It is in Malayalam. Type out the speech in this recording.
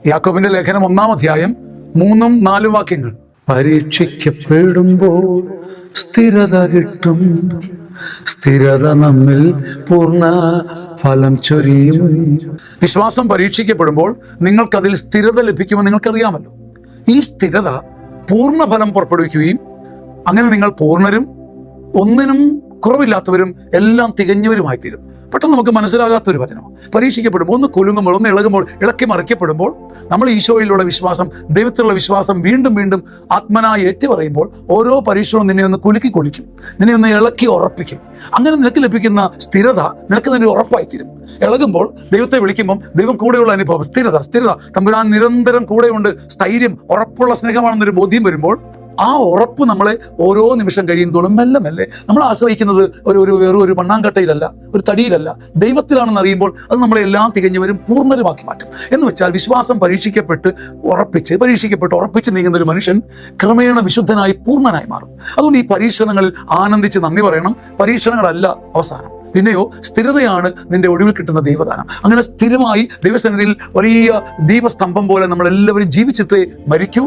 യാക്കോബിന്റെ ലേഖനം 1-ാം അധ്യായം 3-4 വാക്യങ്ങൾ. പരീക്ഷിക്കപ്പെടുമ്പോൾ സ്ഥിരത കിട്ടും, സ്ഥിരത നമ്മിൽ പൂർണ്ണ ഫലം ചൊരിയും. വിശ്വാസം പരീക്ഷിക്കപ്പെടുമ്പോൾ നിങ്ങൾക്കതിൽ സ്ഥിരത ലഭിക്കുമെന്ന് നിങ്ങൾക്കറിയാമല്ലോ. ഈ സ്ഥിരത പൂർണ്ണ ഫലം പുറപ്പെടുവിക്കുകയും അങ്ങനെ നിങ്ങൾ പൂർണ്ണരും ഒന്നിനും കുറവില്ലാത്തവരും എല്ലാം തികഞ്ഞവരുമായി തീരും. പെട്ടെന്ന് നമുക്ക് മനസ്സിലാകാത്തൊരു വചനം. പരീക്ഷിക്കപ്പെടുമ്പോൾ, ഒന്ന് കുലുങ്ങുമ്പോൾ, ഒന്ന് ഇളകുമ്പോൾ, ഇളക്കി മറിക്കപ്പെടുമ്പോൾ നമ്മൾ ഈശോയിലുള്ള വിശ്വാസം, ദൈവത്തിലുള്ള വിശ്വാസം വീണ്ടും വീണ്ടും ആത്മനായി ഏറ്റുപറയുമ്പോൾ ഓരോ പരീക്ഷണവും നിന്നെ ഒന്ന് കുലുക്കി കൊള്ളിക്കും, നിന്നെ ഒന്ന് ഇളക്കി ഉറപ്പിക്കും. അങ്ങനെ നിനക്ക് ലഭിക്കുന്ന സ്ഥിരത നിനക്ക് തന്നെ ഉറപ്പായിത്തീരും. ഇളകുമ്പോൾ ദൈവത്തെ വിളിക്കുമ്പം ദൈവം കൂടെയുള്ള അനുഭവം, സ്ഥിരത തമ്പുരാൻ നിരന്തരം കൂടെയുണ്ട്, സ്ഥൈര്യം, ഉറപ്പുള്ള സ്നേഹമാണെന്നൊരു ബോധ്യം വരുമ്പോൾ ആ ഉറപ്പ് നമ്മളെ ഓരോ നിമിഷം കഴിയുന്നതോളം മെല്ലെ മെല്ലെ നമ്മൾ ആശ്രയിക്കുന്നത് ഒരു മണ്ണാങ്കട്ടയിലല്ല, ഒരു തടിയിലല്ല, ദൈവത്തിലാണെന്ന് അറിയുമ്പോൾ അത് നമ്മളെ എല്ലാം തികഞ്ഞവരും പൂർണ്ണരുമാക്കി മാറ്റും. എന്ന് വെച്ചാൽ വിശ്വാസം പരീക്ഷിക്കപ്പെട്ട് ഉറപ്പിച്ച് നീങ്ങുന്ന ഒരു മനുഷ്യൻ ക്രമേണ വിശുദ്ധനായി പൂർണ്ണനായി മാറും. അതുകൊണ്ട് ഈ പരീക്ഷണങ്ങളിൽ ആനന്ദിച്ച് നന്ദി പറയണം. പരീക്ഷണങ്ങളല്ല അവസാനം, പിന്നെയോ സ്ഥിരതയാണ് നിന്റെ ഒടുവിൽ കിട്ടുന്ന ദൈവദാനം. അങ്ങനെ സ്ഥിരമായി ദൈവസന്നിധിയിൽ വലിയ ദീപസ്തംഭം പോലെ നമ്മളെല്ലാവരും ജീവിച്ചിട്ടേ മരിക്കൂ.